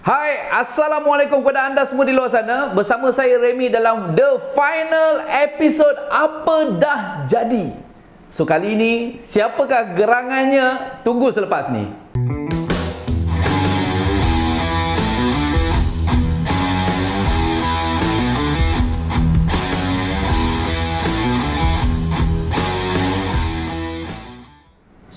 Hai, Assalamualaikum kepada anda semua di luar sana. Bersama saya Remy dalam The Final Episode Apa Dah Jadi. So kali ini, siapakah gerangannya? Tunggu selepas ni.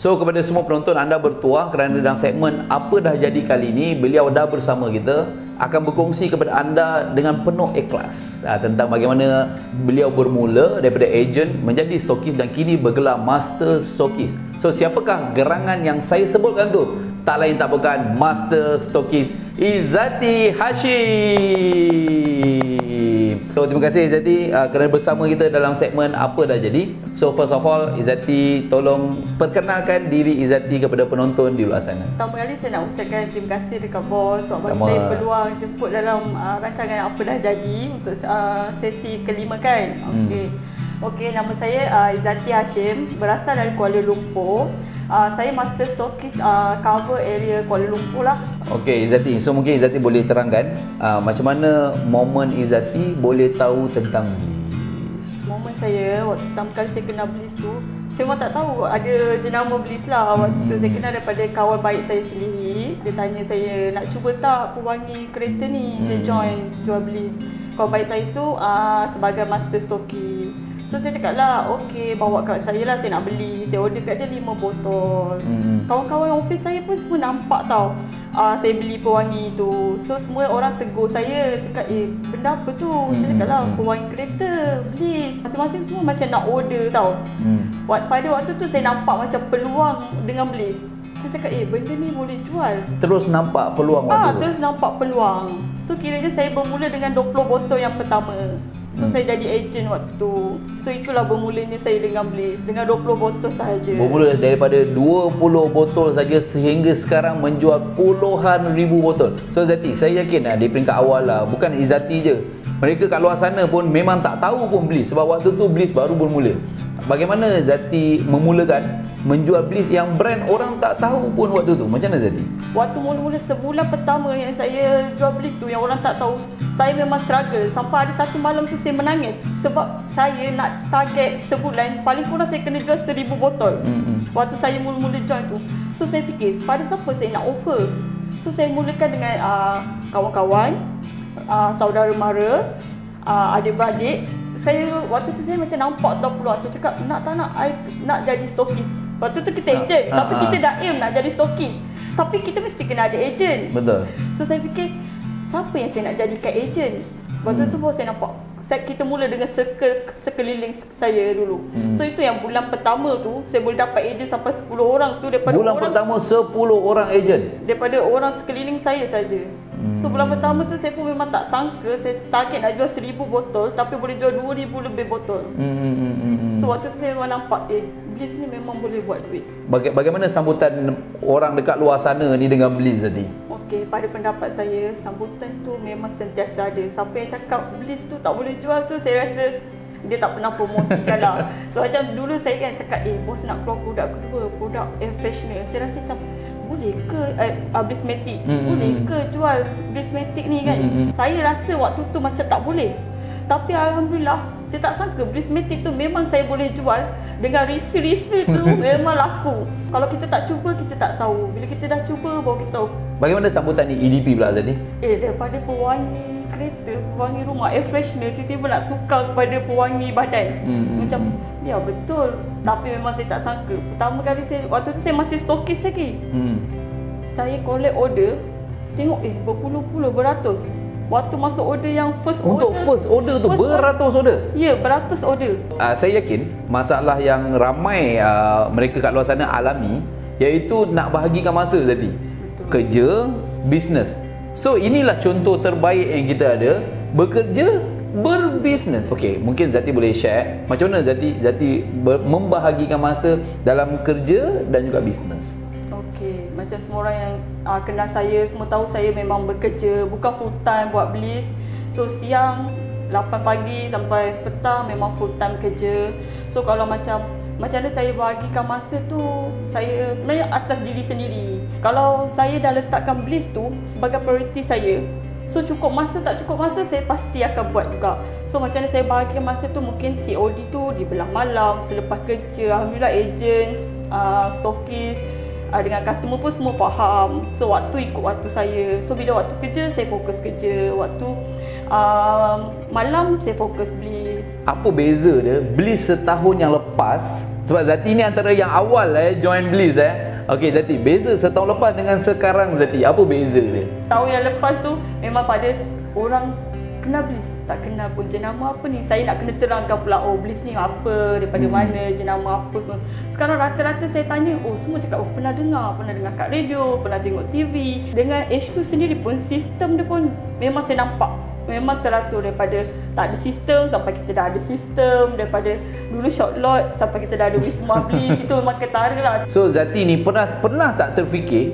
So kepada semua penonton, anda bertuah kerana dalam segmen Apa Dah Jadi kali ini, beliau dah bersama kita akan berkongsi kepada anda dengan penuh ikhlas tentang bagaimana beliau bermula daripada ejen menjadi stokis dan kini bergelar Master Stokis. So siapakah gerangan yang saya sebutkan tu? Tak lain tak bukan Master Stokis Izzati Hashim. So terima kasih Izzati kerana bersama kita dalam segmen Apa Dah Jadi. So first of all, Izzati tolong perkenalkan diri Izzati kepada penonton di luar sana. Pertama kali saya nak ucapkan terima kasih dekat bos sebab bagi saya peluang jemput dalam rancangan Apa Dah Jadi untuk sesi kelima kan. Okey, nama saya Izzati Hashim, berasal dari Kuala Lumpur. Saya Master Stokis cover area Kuala Lumpur lah. Okey Izzati, so mungkin Izzati boleh terangkan macam mana momen Izzati boleh tahu tentang Bliss? Momen saya waktu pertama kali saya kenal Bliss tu, saya memang tak tahu ada jenama Bliss lah. Waktu tu saya kenal daripada kawan baik saya sendiri. Dia tanya saya, nak cuba tak pewangi kereta ni? Dia join jual Bliss. Kawan baik saya tu sebagai Master Stokis. So saya cakap lah, okey, bawa kat saya lah, saya nak beli. Saya order kat dia 5 botol. Kawan-kawan office saya pun semua nampak tau saya beli pewangi tu. So semua orang tegur saya, cakap benda apa tu? Saya cakap lah, pewangi kereta, Bliss. Masing-masing semua macam nak order tau. Pada waktu tu saya nampak macam peluang dengan Bliss. Saya cakap, benda ni boleh jual. Terus nampak peluang waktu tu? Terus nampak peluang. So kiranya saya bermula dengan 20 botol yang pertama. So saya jadi ejen waktu tu. So itulah bermulanya saya dengan Bliss, dengan 20 botol sahaja. Bermula daripada 20 botol saja sehingga sekarang menjual puluhan ribu botol. So Izzati, saya yakin di peringkat awal lah, bukan Izzati je, mereka kat luar sana pun memang tak tahu pun Bliss sebab waktu tu Bliss baru bermula. Bagaimana Izzati memulakan menjual Bliss yang brand orang tak tahu pun waktu tu? Macam mana Izzati? Waktu mula-mula sebulan pertama yang saya jual Bliss tu, yang orang tak tahu, saya memang struggle. Sampai ada satu malam tu saya menangis sebab saya nak target sebulan paling kurang saya kena jual 1000 botol. Waktu saya mula-mula join tu. So saya fikir, pada siapa saya nak offer? So saya mulakan dengan kawan-kawan, saudara mara, adik-beradik. Waktu tu saya macam nampak tau peluang. Saya cakap, nak tak nak, I nak jadi stokis. Waktu tu kita ejen, tapi kita dah aim nak jadi stokis. Tapi kita mesti kena ada ejen. Betul. So saya fikir, siapa yang saya nak jadikan ejen? Waktu tu saya nampak, kita mula dengan sekeliling saya dulu. So itu yang bulan pertama tu, saya boleh dapat ejen sampai 10 orang tu daripada bulan pertama 10 orang ejen? Daripada orang sekeliling saya saja. So bulan pertama tu saya pun memang tak sangka saya target nak jual 1000 botol tapi boleh jual 2000 lebih botol. So waktu tu saya memang nampak Bliss ni memang boleh buat duit. Bagaimana sambutan orang dekat luar sana ni dengan Bliss tadi? Okey, pada pendapat saya sambutan tu memang sentiasa ada. Siapa yang cakap Bliss tu tak boleh jual tu, saya rasa dia tak pernah promosikan lah. So macam dulu saya kan cakap, bos nak keluar produk kedua, produk air freshener. Saya rasa macam, boleh ke Blissmatic? Boleh ke jual Blissmatic ni kan? Saya rasa waktu tu macam tak boleh. Tapi alhamdulillah, saya tak sangka Blissmatic tu memang saya boleh jual. Dengan refill tu memang laku. Kalau kita tak cuba, kita tak tahu. Bila kita dah cuba, baru kita tahu. Bagaimana sambutan ni EDP pula tadi? Daripada pewangi kereta, pewangi rumah, air freshener, tiba-tiba nak tukar kepada pewangi badan. Macam, ya betul. Tapi memang saya tak sangka. Pertama kali waktu tu saya masih stokis lagi. Saya collect order, tengok berpuluh-puluh, beratus. Waktu masuk order yang first order. Untuk first order tu beratus order? Ya, beratus order. Saya yakin masalah yang ramai mereka kat luar sana alami, iaitu nak bahagikan masa tadi. Kerja, bisnes. So inilah contoh terbaik yang kita ada, bekerja, berbisnes. Okey, mungkin Zati boleh share macam mana Zati membahagikan masa dalam kerja dan juga bisnes. Okey, macam semua orang yang kenal saya, semua tahu saya memang bekerja, bukan full time buat Bliss. So siang 8 pagi sampai petang memang full time kerja. So kalau macam mana saya bahagikan masa tu, saya sebenarnya atas diri sendiri. Kalau saya dah letakkan Bliss tu sebagai prioriti saya, so cukup masa tak cukup masa saya pasti akan buat juga. So macam mana saya bahagian masa tu, mungkin COD tu di belah malam selepas kerja. Alhamdulillah agent, stokis dengan customer pun semua faham. So waktu ikut waktu saya. So bila waktu kerja saya fokus kerja, waktu malam saya fokus Bliss. Apa beza dia Bliss setahun yang lepas? Sebab Zati ni antara yang awal join Bliss Okey Zati, beza setahun lepas dengan sekarang Zati, apa beza dia? Tahun yang lepas tu memang pada orang kenal Bliss, tak kenal pun jenama apa ni. Saya nak kena terangkan pula, oh Bliss ni apa, daripada mana, jenama apa semua. Sekarang rata-rata saya tanya, oh semua cakap, oh pernah dengar kat radio, pernah tengok TV. Dengan HQ sendiri pun sistem dia pun memang saya nampak memang teratur, daripada tak ada sistem sampai kita dah ada sistem, daripada dulu short lot sampai kita dah ada Wisma Bliss. Itu memang ketara lah. So Zati ni pernah tak terfikir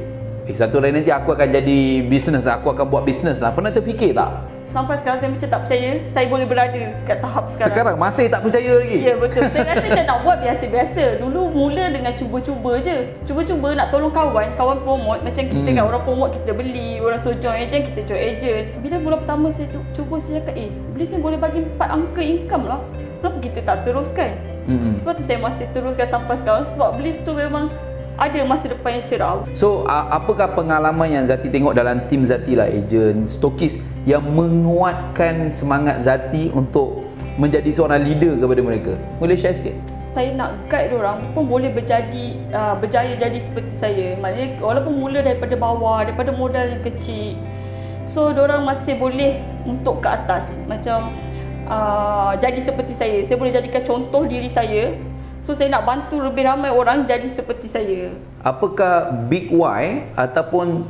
satu hari nanti aku akan jadi bisnes, aku akan buat bisnes lah, pernah terfikir tak? Sampai sekarang saya macam tak percaya saya boleh berada kat tahap sekarang. Sekarang masih tak percaya lagi? Ya betul. Saya rasa macam nak buat biasa-biasa. Dulu mula dengan cuba-cuba je. Cuba-cuba nak tolong kawan promote. Macam kita kan, orang promote kita beli, orang suruh join agent, kita join agent. Bila bulan pertama saya cuba, saya cakap, Bliss ni boleh bagi 4 angka income lah. Kenapa kita tak teruskan? Sebab tu saya masih teruskan sampai sekarang. Sebab Bliss tu memang ada masa depan yang cerah. So, apakah pengalaman yang Zati tengok dalam tim Zati lah, agent, stokis, yang menguatkan semangat Zati untuk menjadi seorang leader kepada mereka? Boleh share sikit? Saya nak guide diorang pun boleh berjaya jadi seperti saya. Maknanya walaupun mula daripada bawah, daripada modal yang kecil, so diorang masih boleh untuk ke atas. Macam jadi seperti saya. Saya boleh jadikan contoh diri saya. So saya nak bantu lebih ramai orang jadi seperti saya. Apakah big why ataupun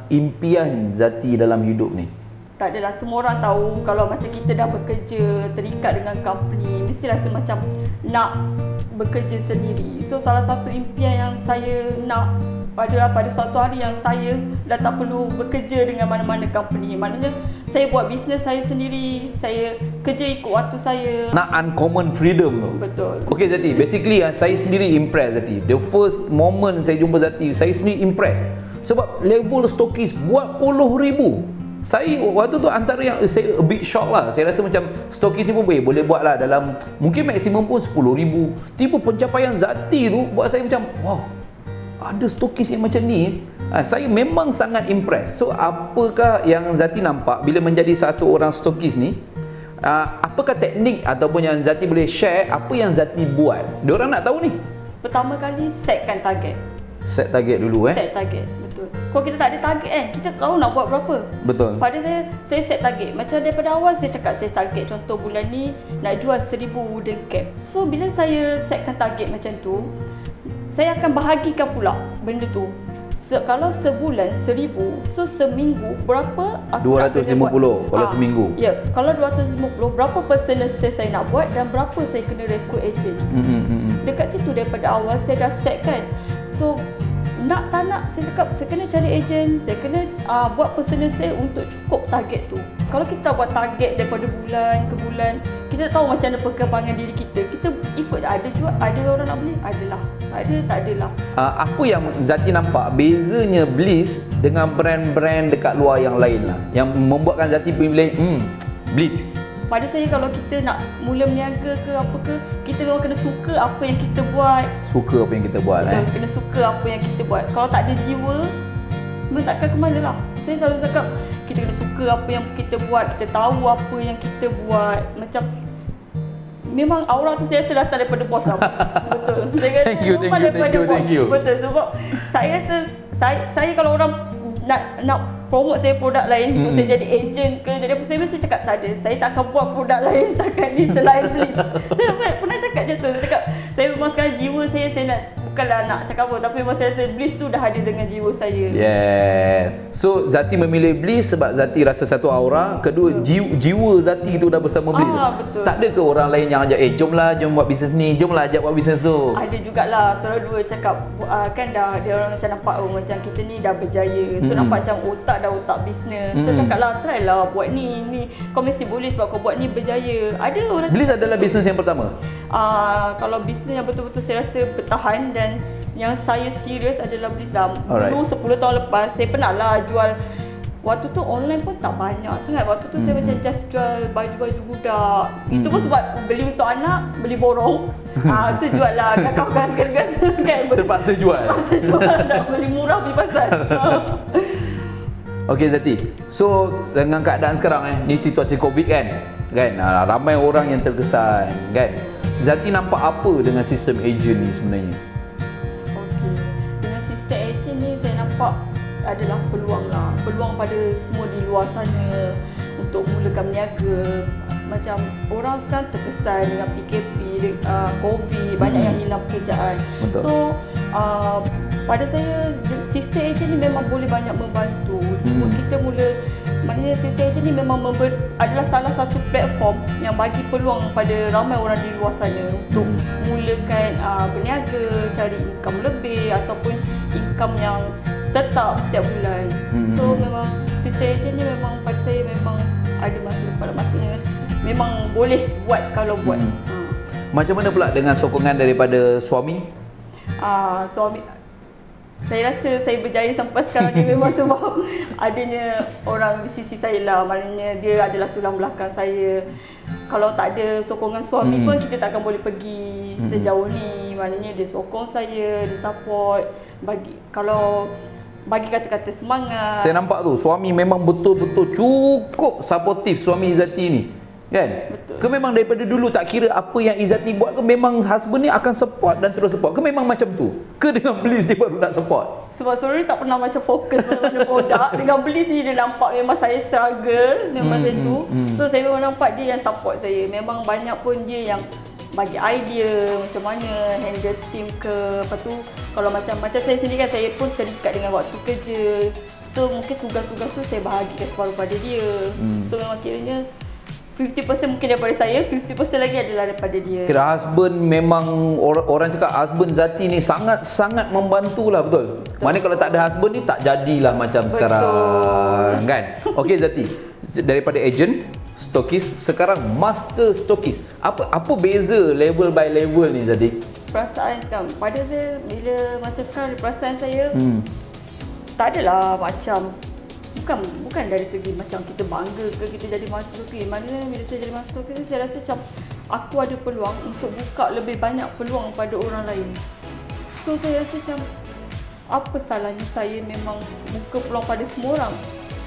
impian Zati dalam hidup ni? Tak adalah, semua orang tahu kalau macam kita dah bekerja, terikat dengan company, mesti rasa macam nak bekerja sendiri. So salah satu impian yang saya nak pada suatu hari yang saya dah tak perlu bekerja dengan mana-mana company. Maknanya saya buat bisnes saya sendiri, saya kerja ikut waktu saya. Nak uncommon freedom tu. Betul. Okay Zati, basically saya sendiri impressed Zati. The first moment saya jumpa Zati, saya sendiri impressed. Sebab level stokis buat puluh ribu. Saya waktu tu antara yang saya a bit shock lah. Saya rasa macam stokis ni pun boleh buat lah dalam mungkin maksimum pun 10,000. Tiba pencapaian Zati tu buat saya macam wow, ada stokis yang macam ni. Saya memang sangat impressed. So apakah yang Zati nampak bila menjadi satu orang stokis ni? Apakah teknik ataupun yang Zati boleh share apa yang Zati buat? Diorang nak tahu ni. Pertama kali setkan target. Set target dulu Set target, betul. Kalau kita tak ada target kan, kita tahu nak buat berapa. Betul. Pada saya set target. Macam daripada awal saya cakap saya target contoh bulan ni nak jual 1000 wooden cap. So bila saya setkan target macam tu, saya akan bahagikan pula benda tu. Kalau sebulan 1000, so seminggu berapa aku 250 kalau seminggu. Ya, kalau 250 berapa personal sales saya nak buat dan berapa saya kena rekrut agent. Dekat situ daripada awal saya dah set kan. So nak tak nak saya cakap saya kena cari agent, saya kena buat personal sale untuk cukup target tu. Kalau kita buat target daripada bulan ke bulan, kita tahu macam mana perkembangan diri kita. Kita ikut, ada juga, ada orang nak beli, adalah. Tak adalah. Apa yang Zati nampak bezanya Bliss dengan brand-brand dekat luar yang lain lah, yang membuatkan Zati pilih Bliss? Pada saya kalau kita nak mula berniaga ke apa ke, kita memang kena suka apa yang kita buat. Suka apa yang kita buat. Betul, kena suka apa yang kita buat. Kalau tak ada jiwa, memang takkan ke mana lah. Saya selalu cakap, kita kena suka apa yang kita buat, kita tahu apa yang kita buat. Macam memang aura tu saya rasa datang daripada bos lah. Betul. Thank you. Betul, sebab saya rasa saya kalau orang nak promote saya produk lain untuk saya jadi agent ke jadi apa, saya mesti cakap tak ada, saya tak akan buat produk lain setakat ni selain Bliss. Saya pernah cakap macam tu, saya cakap saya memang sekarang jiwa saya nak, bukanlah nak cakap apa, tapi memang saya rasa Bliss tu dah ada dengan jiwa saya. Yeah. So Zati memilih Bliss sebab Zati rasa satu aura, kedua jiwa Zati tu dah bersama Bliss. Betul. Tak ada ke orang lain yang ajak jom buat bisnes ni, jomlah ajak buat bisnes tu? Ada jugalah, salah dua cakap kan dah dia orang macam nampak macam kita ni dah berjaya. So nampak macam otak bisnes. So cakaplah try lah buat ni kau mesti boleh sebab kau buat ni berjaya. Ada orang Bliss adalah bisnes yang pertama? Kalau bisnes yang betul-betul saya rasa bertahan dan yang saya serius adalah Bliss dah. Alright. Dulu 10 tahun lepas saya pernah lah jual. Waktu tu online pun tak banyak sangat. Waktu tu saya macam just jual baju-baju budak. Itu pun sebab beli untuk anak, beli borong. Tu jual lah kakak-kakak sekali-kali kan. Terpaksa jual. Terpaksa jual, nak beli murah beli pasal. Okey Zati, so dengan keadaan sekarang ni situasi Covid kan, ramai orang yang terkesan kan. Zati nampak apa dengan sistem ejen ni sebenarnya? Okey, dengan sistem ejen ni saya nampak adalah peluang lah, peluang pada semua di luar sana untuk mulakan berniaga. Macam orang sekarang terkesan dengan PKP, Covid, banyak yang hilang pekerjaan. Betul. So pada saya sistem ejen ni memang boleh banyak membantu. Kita maknanya sistem ejen ni memang adalah salah satu platform yang bagi peluang pada ramai orang di luar sana untuk mulakan berniaga, cari income lebih ataupun income yang tetap setiap bulan. So memang sistem ejen ni memang pada saya memang ada masa depan, maksudnya memang boleh buat kalau buat. Macam mana pula dengan sokongan daripada suami? Suami, saya rasa saya berjaya sampai sekarang ni memang sebab adanya orang di sisi saya lah. Maknanya dia adalah tulang belakang saya. Kalau tak ada sokongan suami pun kita tak akan boleh pergi sejauh ni. Maknanya dia sokong saya, dia support, bagi kata-kata semangat. Saya nampak tu suami memang betul-betul cukup supportive, suami Izzati ni. Kan? Betul. Ke memang daripada dulu tak kira apa yang Izzati buat ke memang husband ni akan support dan terus support? Ke memang macam tu? Ke dengan Bliss dia baru nak support? Sebab sebenarnya tak pernah macam fokus pada produk. Dengan Bliss ni dia nampak memang saya struggle memang macam tu. So saya memang nampak dia yang support saya. Memang banyak pun dia yang bagi idea macam mana handle team ke. Lepas tu kalau macam saya sendiri kan, saya pun terikat dengan waktu kerja. So mungkin tugas-tugas tu saya bahagikan separuh pada dia. So memang kiranya 50% mungkin daripada saya, 50% lagi adalah daripada dia. Kira husband memang orang cakap husband Zati ni sangat-sangat membantulah, betul? Maknanya kalau tak ada husband ni tak jadilah macam sekarang kan. Okey Zati, daripada agent, stokis, sekarang master stokis. Apa beza level by level ni Zati? Perasaan sekarang pada saya bila macam sekarang perasaan saya tak adalah macam bukan dari segi macam kita bangga ke kita jadi master stokis. Maknanya bila saya jadi master stokis saya rasa macam aku ada peluang untuk buka lebih banyak peluang pada orang lain. So saya rasa macam apa salahnya saya memang buka peluang pada semua orang.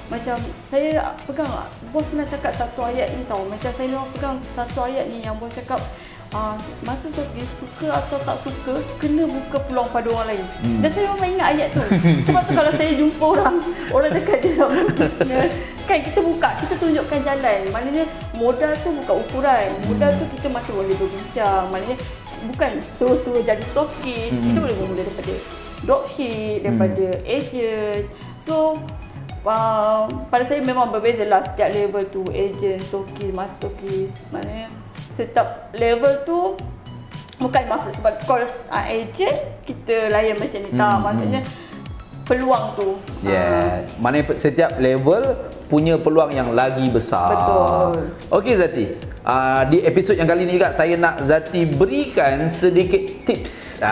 Macam saya pegang, bos pernah cakap satu ayat ni tau. Macam saya memang pegang satu ayat ni yang bos cakap master stokis suka atau tak suka kena buka peluang pada orang lain. Dan saya memang ingat ayat tu. Sebab tu kalau saya jumpa orang dekat dalam bisnes kan, kita buka, kita tunjukkan jalan. Maknanya modal tu bukan ukuran. Modal tu kita masih boleh berbincang. Maknanya bukan terus jadi stokis. Kita boleh bermula daripada dropship, daripada agent. So pada saya memang berbeza lah setiap level tu, agent, stokis, master stokis. Maknanya setiap level tu bukan maksud sebab kalau agent kita layan macam ni, tak, maksudnya peluang tu. Maknanya setiap level punya peluang yang lagi besar. Betul. Okey Zati, di episod yang kali ni juga saya nak Zati berikan sedikit tips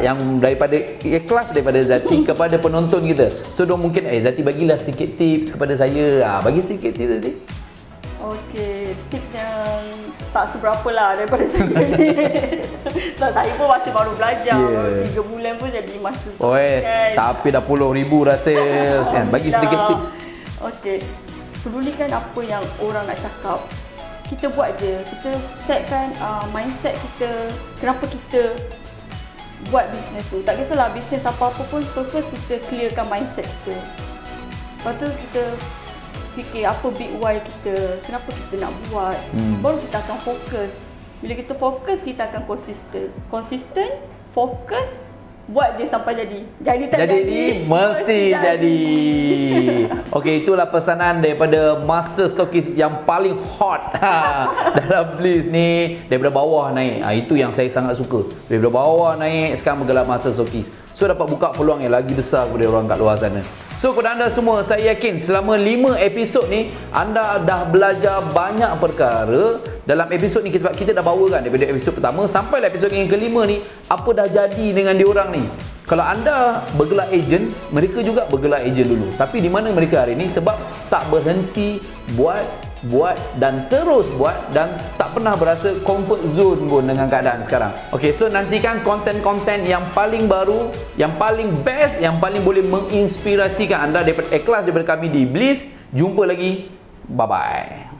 yang daripada ikhlas daripada Zati kepada penonton kita. So mungkin Zati bagilah sedikit tips kepada saya. Bagi sedikit tips Zati. Okey, tips yang tak seberapa lah daripada saya ni. Saya pun masih baru belajar, baru 3 bulan pun jadi master stokis kan. Tapi dah puluh ribu rasa kan. Bagi sedikit tips. Okey, pedulikan apa yang orang nak cakap. Kita buat je, kita setkan mindset kita, kenapa kita buat bisnes tu. Tak kisahlah bisnes apa-apa pun, first kita clearkan mindset kita. Lepas tu kita fikir apa big why kita, kenapa kita nak buat. Baru kita akan fokus. Bila kita fokus, kita akan konsisten, fokus, buat je sampai jadi. Jadi mesti jadi. Okey, itulah pesanan daripada master stokis yang paling hot dalam Bliss ni, daripada bawah naik. Itu yang saya sangat suka. Daripada bawah naik, sekarang bergelar master stokis. So dapat buka peluang yang lagi besar kepada orang kat luar sana. So kepada anda semua, saya yakin selama 5 episod ni anda dah belajar banyak perkara. Dalam episod ni kita dah bawakan daripada episod pertama sampai episod yang kelima ni, apa dah jadi dengan diorang ni. Kalau anda bergelar ejen, mereka juga bergelar ejen dulu. Tapi di mana mereka hari ni? Sebab tak berhenti buat dan terus buat dan tak pernah berasa comfort zone pun dengan keadaan sekarang. Okay, so nantikan konten-konten yang paling baru, yang paling best, yang paling boleh menginspirasikan anda daripada ikhlas daripada kami di Bliss. Jumpa lagi. Bye-bye.